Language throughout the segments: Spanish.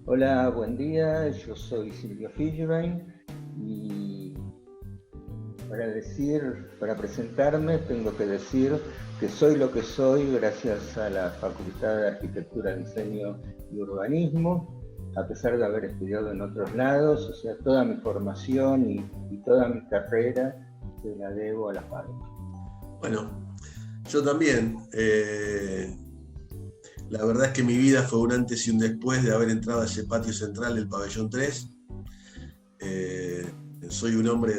Hola, buen día. Yo soy Silvio Fishbein y para presentarme, tengo que decir que soy lo que soy gracias a la Facultad de Arquitectura, Diseño y Urbanismo, a pesar de haber estudiado en otros lados. O sea, toda mi formación y toda mi carrera se la debo a la FADU. Bueno, yo también. La verdad es que mi vida fue un antes y un después de haber entrado a ese patio central del Pabellón 3. Eh, Soy un hombre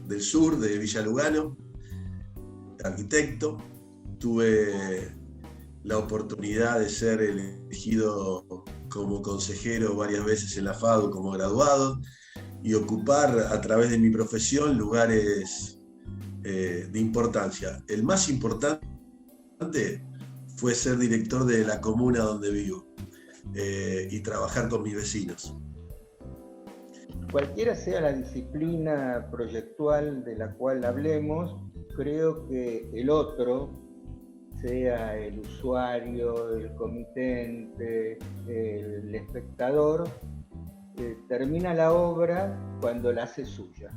del sur, de Villa Lugano, arquitecto. Tuve la oportunidad de ser elegido como consejero varias veces en la FADU como graduado y ocupar a través de mi profesión lugares de importancia. El más importante fue ser director de la comuna donde vivo y trabajar con mis vecinos. Cualquiera sea la disciplina proyectual de la cual hablemos, creo que el otro, sea el usuario, el comitente, el espectador, termina la obra cuando la hace suya.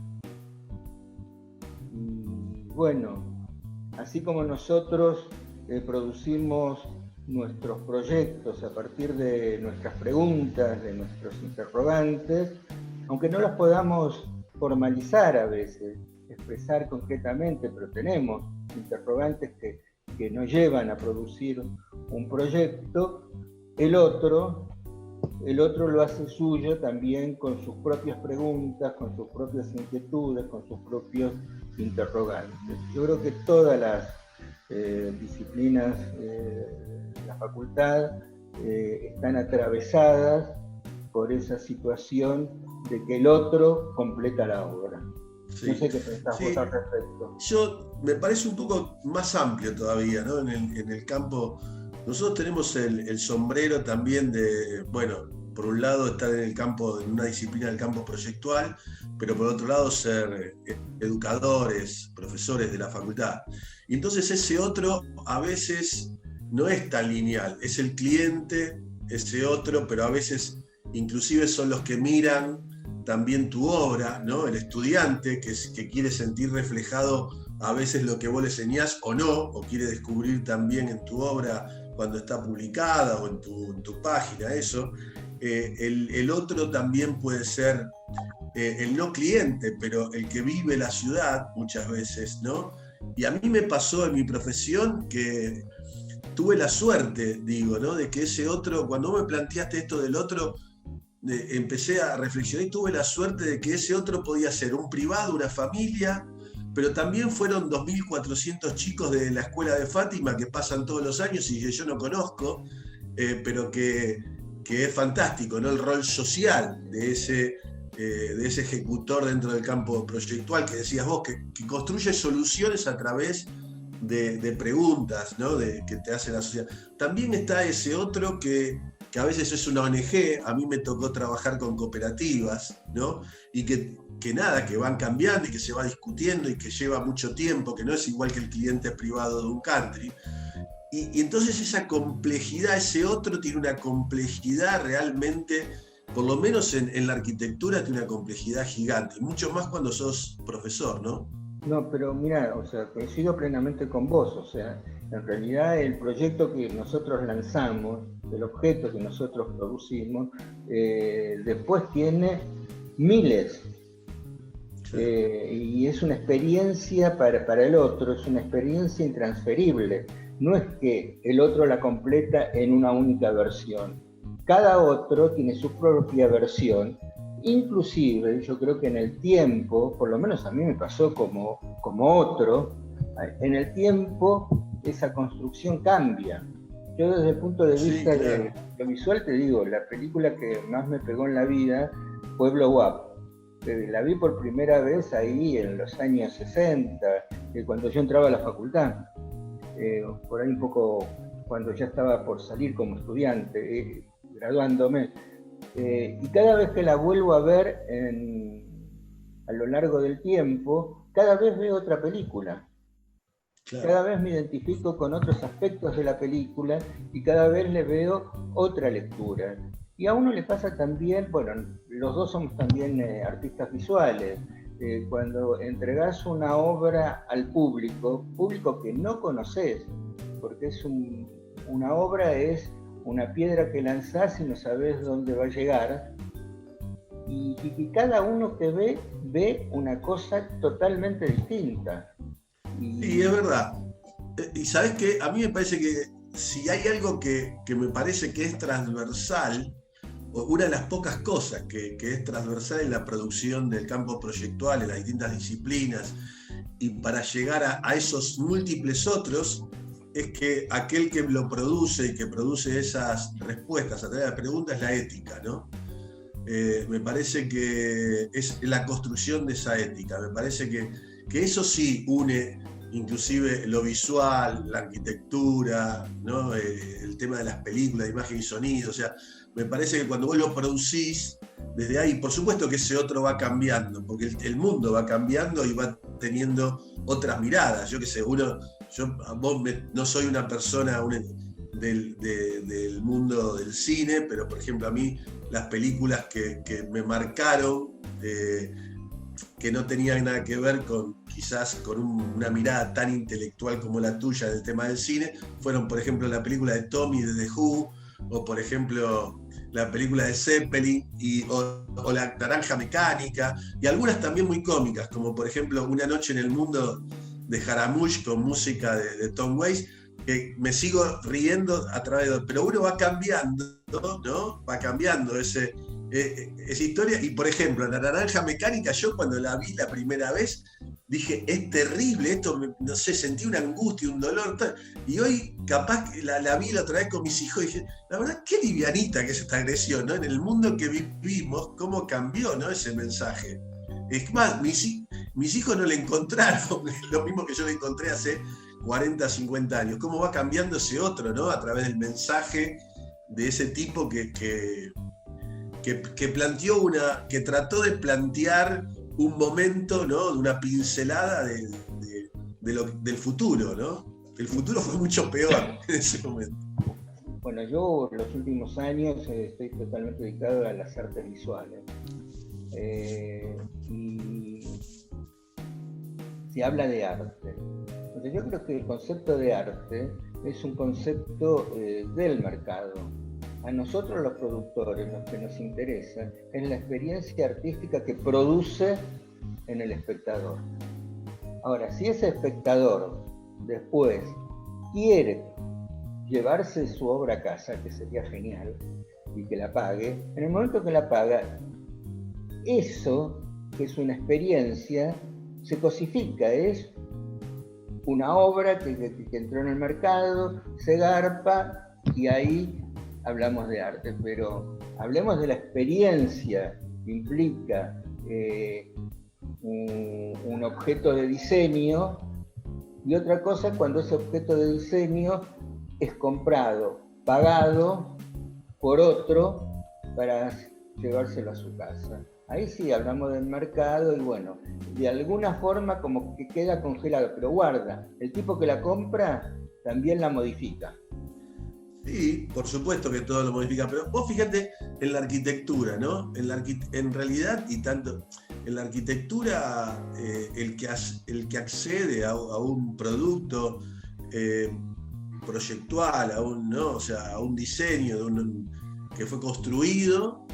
Y bueno, así como nosotros producimos nuestros proyectos a partir de nuestras preguntas, de nuestros interrogantes, aunque no los podamos formalizar a veces, expresar concretamente, pero tenemos interrogantes que nos llevan a producir un proyecto, el otro lo hace suyo también con sus propias preguntas, con sus propias inquietudes, con sus propios interrogantes. Yo creo que todas las disciplinas de la facultad están atravesadas por esa situación de que el otro completa la obra. Sí, No sé qué pensás sí. vos al respecto. Me parece un poco más amplio todavía, ¿no? En el campo, nosotros tenemos el sombrero también de, bueno, por un lado estar en el campo, en una disciplina del campo proyectual, pero por otro lado ser educadores, profesores de la facultad. Y entonces ese otro a veces no es tan lineal, es el cliente, ese otro, pero a veces inclusive son los que miran también tu obra, ¿no? El estudiante que quiere sentir reflejado a veces lo que vos le enseñás o no, o quiere descubrir también en tu obra cuando está publicada o en tu página, eso. El otro también puede ser el no cliente, pero el que vive la ciudad muchas veces, ¿no? Y a mí me pasó en mi profesión que tuve la suerte, digo, ¿no? De que ese otro, cuando me planteaste esto del otro, empecé a reflexionar y tuve la suerte de que ese otro podía ser un privado, una familia, pero también fueron 2.400 chicos de la escuela de Fátima que pasan todos los años y que yo no conozco, pero que es fantástico, ¿no? El rol social de ese ejecutor dentro del campo proyectual que decías vos, que construye soluciones a través de preguntas, ¿no? Que te hace la sociedad. También está ese otro que a veces es una ONG, a mí me tocó trabajar con cooperativas, ¿no? Y que nada, que van cambiando y que se va discutiendo y que lleva mucho tiempo, que no es igual que el cliente privado de un country. Y entonces esa complejidad, ese otro tiene una complejidad realmente, por lo menos en la arquitectura, tiene una complejidad gigante, mucho más cuando sos profesor, ¿no? No, pero mira, o sea, coincido plenamente con vos. O sea, en realidad el proyecto que nosotros lanzamos, el objeto que nosotros producimos, después tiene miles. Y es una experiencia para el otro, es una experiencia intransferible. No es que el otro la completa en una única versión. Cada otro tiene su propia versión. Inclusive, yo creo que en el tiempo, por lo menos a mí me pasó como otro, en el tiempo esa construcción cambia. Yo desde el punto de vista Sí, claro. de lo visual te digo, la película que más me pegó en la vida fue Blow Up. La vi por primera vez ahí en los años 60, cuando yo entraba a la facultad, por ahí un poco cuando ya estaba por salir como estudiante, graduándome. Y cada vez que la vuelvo a ver a lo largo del tiempo, cada vez veo otra película. Claro. Cada vez me identifico con otros aspectos de la película y cada vez le veo otra lectura. Y a uno le pasa también, bueno, los dos somos también artistas visuales. Cuando entregás una obra al público, público que no conoces, porque una obra es una piedra que lanzás y no sabes dónde va a llegar, y cada uno que ve una cosa totalmente distinta. Sí, es verdad. Y sabes que a mí me parece que si hay algo que me parece que es transversal, o una de las pocas cosas que es transversal en la producción del campo proyectual, en las distintas disciplinas, y para llegar a esos múltiples otros, es que aquel que lo produce y que produce esas respuestas a través de la pregunta es la ética, ¿no? Me parece que es la construcción de esa ética. Me parece que eso sí une inclusive lo visual, la arquitectura, ¿no? El tema de las películas, de imagen y sonido. O sea, me parece que cuando vos lo producís, desde ahí, por supuesto que ese otro va cambiando, porque el mundo va cambiando y va teniendo otras miradas. Yo qué sé, no soy una persona del mundo del cine, pero por ejemplo a mí las películas que me marcaron, que no tenían nada que ver quizás con una mirada tan intelectual como la tuya del tema del cine, fueron por ejemplo la película de Tommy de The Who, o por ejemplo la película de Zeppelin, o la Naranja Mecánica, y algunas también muy cómicas, como por ejemplo Una noche en el mundo de Jarmusch con música de Tom Waits, que me sigo riendo a través de... Pero uno va cambiando, ¿no? Va cambiando esa historia. Y por ejemplo, La Naranja Mecánica, yo cuando la vi la primera vez, dije, es terrible, esto, no sé, sentí una angustia, un dolor. Y hoy, capaz, la vi la otra vez con mis hijos y dije, la verdad, qué livianita que es esta agresión, ¿no? En el mundo que vivimos, cómo cambió, ¿no? Ese mensaje. Es más, mis hijos no le encontraron lo mismo que yo le encontré hace 40, 50 años. Cómo va cambiando ese otro, ¿no? A través del mensaje de ese tipo que planteó que trató de plantear un momento, ¿no? De una pincelada del futuro, ¿no? El futuro fue mucho peor en ese momento. Bueno, yo los últimos años estoy totalmente dedicado a las artes visuales. Y se habla de arte. Entonces yo creo que el concepto de arte es un concepto del mercado. A nosotros los productores, lo que nos interesa es la experiencia artística que produce en el espectador. Ahora, si ese espectador después quiere llevarse su obra a casa, que sería genial, y que la pague, en el momento que la paga, eso, que es una experiencia, se cosifica, es una obra que entró en el mercado, se garpa y ahí hablamos de arte, pero hablemos de la experiencia que implica un objeto de diseño, y otra cosa cuando ese objeto de diseño es comprado, pagado por otro para llevárselo a su casa. Ahí sí hablamos del mercado y bueno, de alguna forma como que queda congelado, pero guarda, el tipo que la compra también la modifica. Sí, por supuesto que todo lo modifica, pero vos fíjate en la arquitectura, ¿no? En realidad, y tanto, en la arquitectura, el que accede a un producto proyectual, ¿no? O sea, a un diseño que fue construido,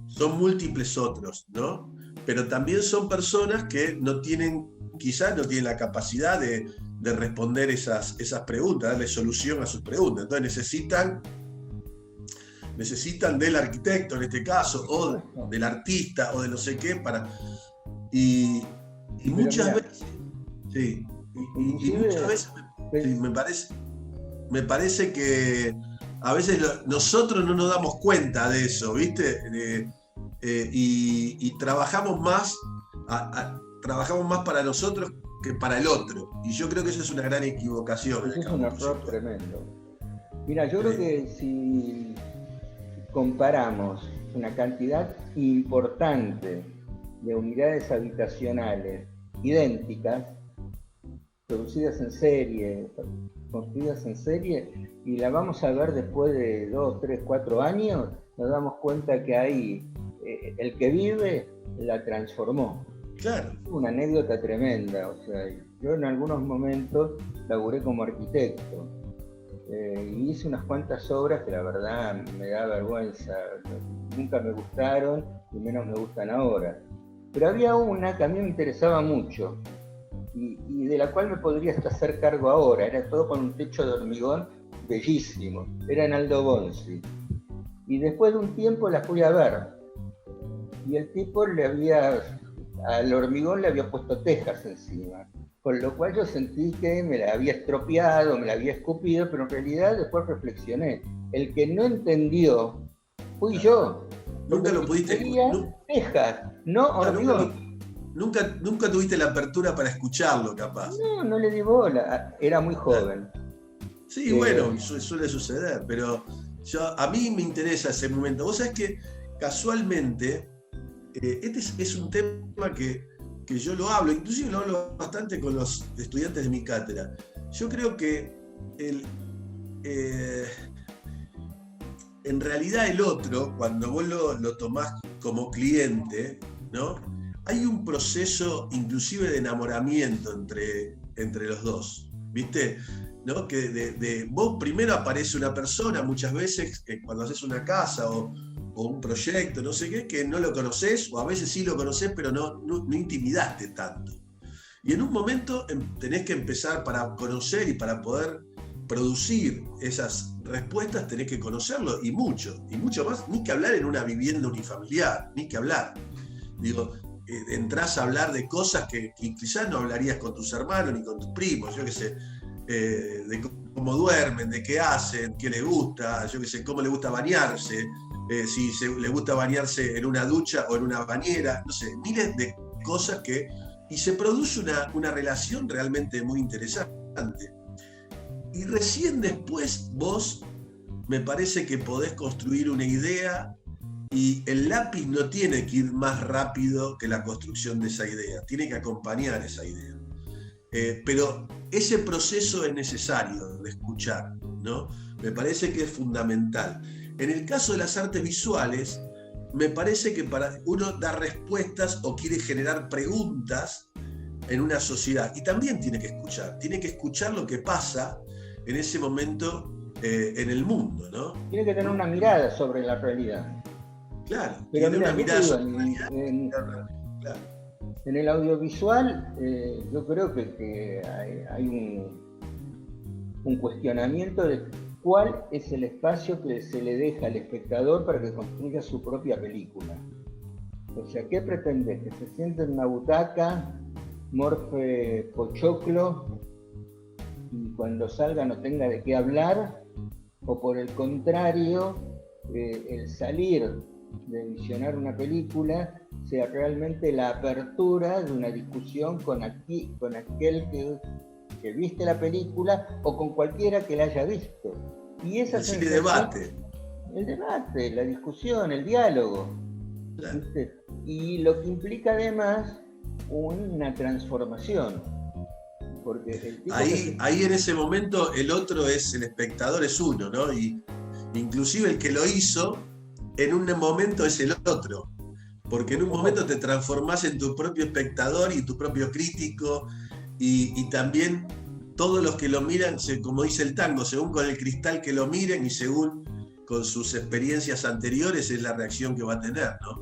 son múltiples otros, ¿no? Pero también son personas que quizás no tienen la capacidad de responder esas preguntas, darle solución a sus preguntas. Entonces necesitan del arquitecto en este caso, o del artista, o de no sé qué, y muchas veces, sí, y muchas veces sí, me parece que a veces nosotros no nos damos cuenta de eso, ¿viste? Y trabajamos más para nosotros que para el otro. Y yo creo que eso es una gran equivocación. Eso es un error tremendo. Mira, yo creo que si comparamos una cantidad importante de unidades habitacionales idénticas, producidas en serie, construidas en serie, y la vamos a ver después de 2, 3, 4 años, nos damos cuenta que ahí el que vive la transformó. Claro. Una anécdota tremenda, o sea, yo en algunos momentos laburé como arquitecto y hice unas cuantas obras que la verdad me da vergüenza, nunca me gustaron y menos me gustan ahora. Pero había una que a mí me interesaba mucho y de la cual me podría hasta hacer cargo ahora, era todo con un techo de hormigón bellísimo, era en Aldo Bonzi. Y después de un tiempo la fui a ver y el tipo al hormigón le había puesto tejas encima, con lo cual yo sentí que me la había estropeado, me la había escupido, pero en realidad después reflexioné. El que no entendió fui yo. Nunca lo pudiste escuchar. Tejas, no hormigón. Nunca tuviste la apertura para escucharlo, capaz. No le di bola, era muy joven. Sí, bueno, suele suceder, pero a mí me interesa ese momento. Vos sabés que casualmente, este es un tema que yo lo hablo, inclusive lo hablo bastante con los estudiantes de mi cátedra. Yo creo que en realidad el otro, cuando vos lo tomás como cliente, ¿no? Hay un proceso inclusive de enamoramiento entre los dos, ¿viste? ¿No? Que vos primero aparece una persona, muchas veces cuando haces una casa o un proyecto, no sé qué, que no lo conocés, o a veces sí lo conocés, pero no intimidaste tanto. Y en un momento tenés que empezar, para conocer y para poder producir esas respuestas, tenés que conocerlo, y mucho más, ni que hablar en una vivienda unifamiliar, ni que hablar. Digo, entrás a hablar de cosas que quizás no hablarías con tus hermanos ni con tus primos, yo qué sé, de cómo duermen, de qué hacen, qué les gusta, yo qué sé, cómo les gusta bañarse, si le gusta bañarse en una ducha o en una bañera, no sé, miles de cosas y se produce una relación realmente muy interesante. Y recién después vos, me parece que podés construir una idea y el lápiz no tiene que ir más rápido que la construcción de esa idea, tiene que acompañar esa idea. Pero ese proceso es necesario de escuchar, ¿no? Me parece que es fundamental. En el caso de las artes visuales, me parece que para uno dar respuestas o quiere generar preguntas en una sociedad, y también tiene que escuchar lo que pasa en ese momento en el mundo, ¿no? Tiene que tener una mirada sobre la realidad. Claro, pero tiene una mirada sobre la realidad. En el audiovisual, yo creo que hay un cuestionamiento de cuál es el espacio que se le deja al espectador para que construya su propia película. O sea, ¿qué pretende? ¿Que se siente en una butaca, morfe pochoclo y cuando salga no tenga de qué hablar? ¿O por el contrario, el salir de visionar una película sea realmente la apertura de una discusión con aquel que viste la película o con cualquiera que la haya visto? Y esa el debate. El debate, la discusión, el diálogo. Claro. ¿Viste? Y lo que implica además una transformación. Porque el tipo ahí en ese momento el otro es el espectador, es uno, ¿no? Y inclusive el que lo hizo en un momento es el otro. Porque en un momento te transformás en tu propio espectador y tu propio crítico, y también todos los que lo miran, como dice el tango, según con el cristal que lo miren y según con sus experiencias anteriores es la reacción que va a tener, ¿no?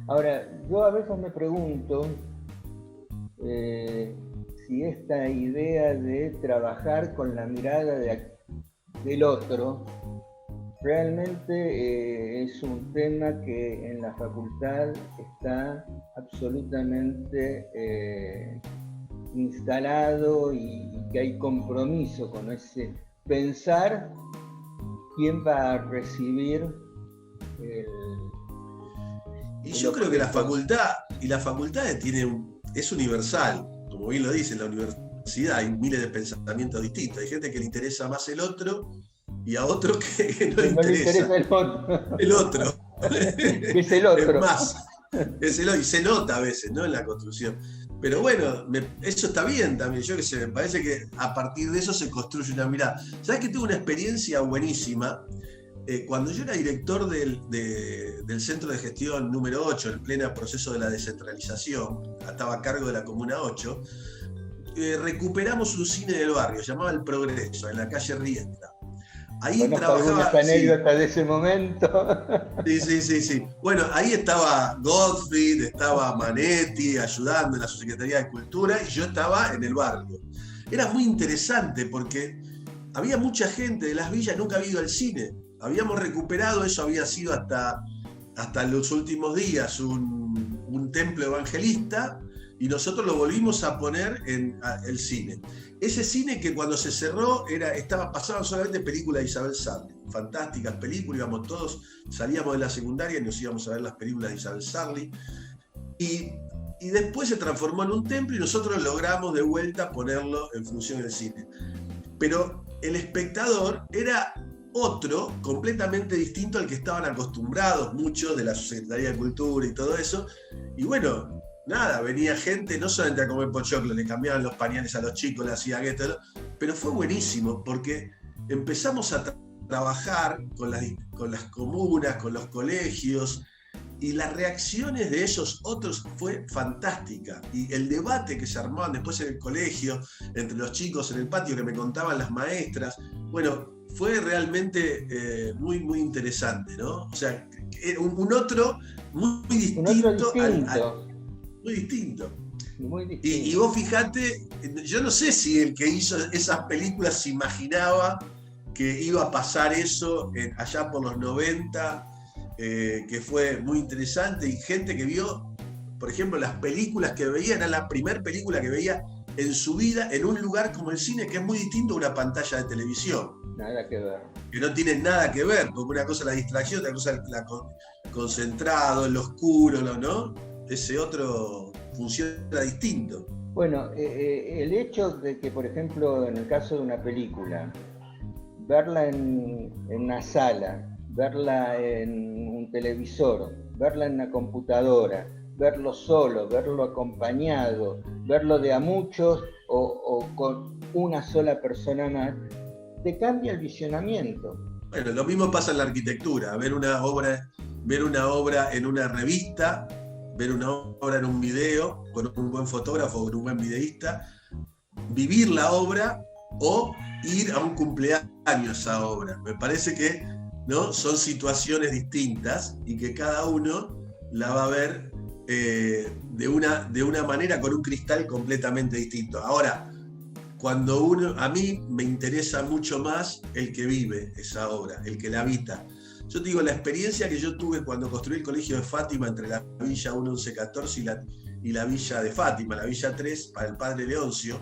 Ahora, yo a veces me pregunto si esta idea de trabajar con la mirada del otro realmente es un tema que en la facultad está absolutamente instalado y que hay compromiso con ese pensar quién va a recibir Y yo creo que la facultad es universal, como bien lo dice, en la universidad hay miles de pensamientos distintos, hay gente que le interesa más el otro y a otro que no le interesa el otro. El otro. Es el otro. Y se nota a veces, ¿no? En la construcción. Pero bueno, eso está bien también. Yo qué sé, me parece que a partir de eso se construye una mirada. ¿Sabes que tuve una experiencia buenísima? Cuando yo era director del Centro de Gestión número 8, en pleno proceso de la descentralización, estaba a cargo de la Comuna 8, recuperamos un cine del barrio, llamaba El Progreso, en la calle Riestra. Ahí Conozco algunas trabajaba, sí, anécdotas de ese momento. sí. Bueno, ahí estaba Gottfried, estaba Manetti ayudando en la Subsecretaría de Cultura y yo estaba en el barrio. Era muy interesante porque había mucha gente de las villas, nunca había ido al cine. Habíamos recuperado, eso había sido hasta los últimos días, un templo evangelista, y nosotros lo volvimos a poner en el cine. Ese cine que cuando se cerró pasaban solamente películas de Isabel Sarli, fantásticas películas, íbamos todos, salíamos de la secundaria y nos íbamos a ver las películas de Isabel Sarli. Y después se transformó en un templo y nosotros logramos de vuelta ponerlo en función del cine. Pero el espectador era otro, completamente distinto al que estaban acostumbrados muchos de la Secretaría de Cultura y todo eso. Y bueno, nada, venía gente no solamente a comer pochoclo, le cambiaban los pañales a los chicos, le hacían esto, pero fue buenísimo porque empezamos a trabajar con las comunas, con los colegios, y las reacciones de esos otros fue fantástica. Y el debate que se armaban después en el colegio, entre los chicos en el patio que me contaban las maestras, bueno, fue realmente muy, muy interesante, ¿no? O sea, un otro muy distinto. Un otro distinto. Muy distinto. Muy distinto. Y vos fijate, yo no sé si el que hizo esas películas se imaginaba que iba a pasar eso allá por los 90, que fue muy interesante, y gente que vio, por ejemplo, las películas que veía, era la primera película que veía en su vida en un lugar como el cine, que es muy distinto a una pantalla de televisión. Nada que ver. Que no tienen nada que ver, porque una cosa es la distracción, otra cosa es concentrado, en lo oscuro, ¿no? Ese otro funciona distinto. Bueno, el hecho de que, por ejemplo, en el caso de una película, verla en una sala, verla en un televisor, verla en una computadora, verlo solo, verlo acompañado, verlo de a muchos o con una sola persona más, te cambia el visionamiento. Bueno, lo mismo pasa en la arquitectura, ver una obra en una revista, ver una obra en un video, con un buen fotógrafo o con un buen videísta, vivir la obra o ir a un cumpleaños a esa obra. Me parece que, ¿no?, son situaciones distintas y que cada uno la va a ver de una manera, con un cristal completamente distinto. Ahora, a mí me interesa mucho más el que vive esa obra, el que la habita. Yo te digo, la experiencia que yo tuve cuando construí el colegio de Fátima entre la Villa 1114 y la Villa de Fátima, la Villa 3, para el padre Leoncio,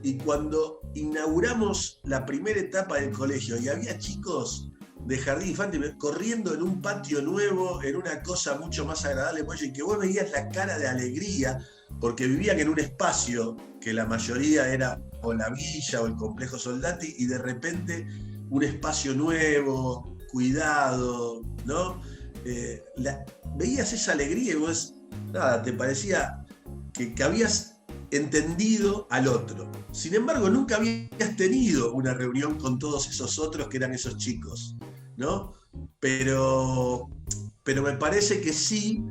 y cuando inauguramos la primera etapa del colegio y había chicos de jardín infantil corriendo en un patio nuevo, en una cosa mucho más agradable, y que vos veías la cara de alegría, porque vivían en un espacio que la mayoría era o la villa o el complejo Soldati, y de repente un espacio nuevo, cuidado, ¿no? Veías esa alegría y vos, nada, te parecía que habías entendido al otro. Sin embargo, nunca habías tenido una reunión con todos esos otros que eran esos chicos, ¿no? Pero me parece que sí,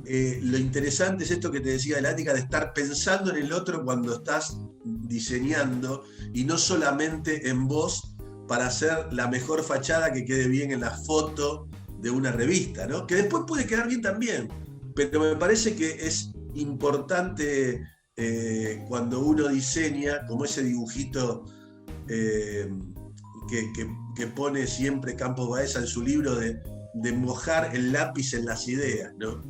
lo interesante es esto que te decía de la ética, de estar pensando en el otro cuando estás diseñando y no solamente en vos para hacer la mejor fachada que quede bien en la foto de una revista, ¿no? Que después puede quedar bien también, pero me parece que es importante cuando uno diseña, como ese dibujito que pone siempre Campos Baeza en su libro de mojar el lápiz en las ideas, ¿no?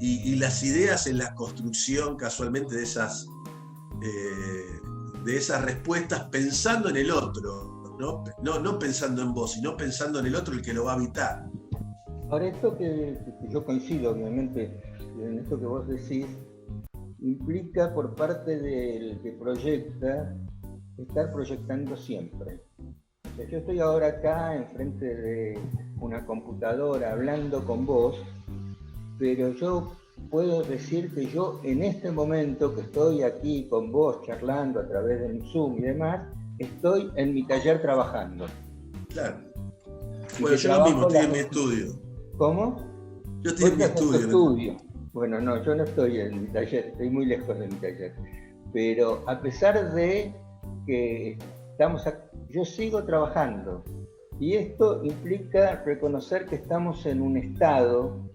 Y las ideas en la construcción casualmente de esas respuestas, pensando en el otro, no pensando en vos, sino pensando en el otro, el que lo va a habitar. Ahora, esto que yo coincido, obviamente, en esto que vos decís, implica por parte del que proyecta, estar proyectando siempre. O sea, yo estoy ahora acá enfrente de una computadora hablando con vos, pero yo puedo decir que yo en este momento que estoy aquí con vos charlando a través de un Zoom y demás, estoy en mi taller trabajando. Claro. Y Bueno, que yo lo mismo, trabajo estoy en mi estudio. ¿Cómo? Yo estoy en mi Vos estás en tu estudio. estudio. Bueno, no, yo no estoy en mi taller, estoy muy lejos de mi taller. Pero a pesar de que yo sigo trabajando. Y esto implica reconocer que estamos en un estado,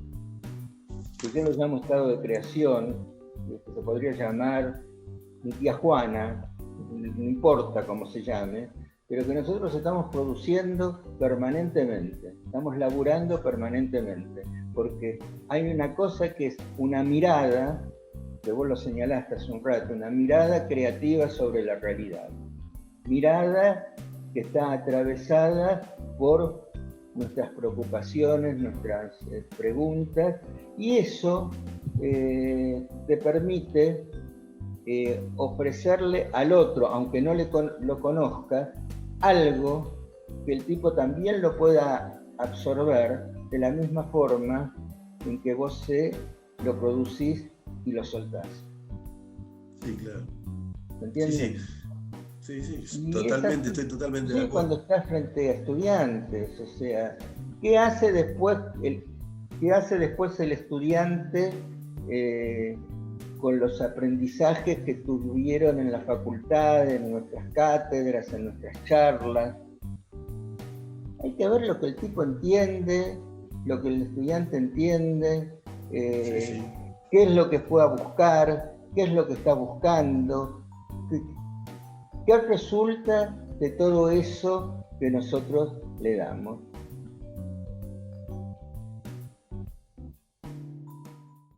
que yo lo llamo estado de creación, que se podría llamar mi tía Juana, no importa cómo se llame, pero que nosotros estamos produciendo permanentemente, estamos laburando permanentemente, porque hay una cosa que es una mirada, que vos lo señalaste hace un rato, una mirada creativa sobre la realidad. Mirada que está atravesada por nuestras preocupaciones, nuestras preguntas, y eso te permite ofrecerle al otro, aunque no lo conozca, algo que el tipo también lo pueda absorber de la misma forma en que vos lo producís y lo soltás. Sí, claro. ¿Me entiendes? Sí, totalmente, estoy totalmente de acuerdo. Cuando estás frente a estudiantes, o sea, ¿qué hace después el estudiante con los aprendizajes que tuvieron en la facultad, en nuestras cátedras, en nuestras charlas? Hay que ver lo que el tipo entiende, lo que el estudiante entiende, qué es lo que fue a buscar, qué es lo que está buscando, qué resulta de todo eso que nosotros le damos.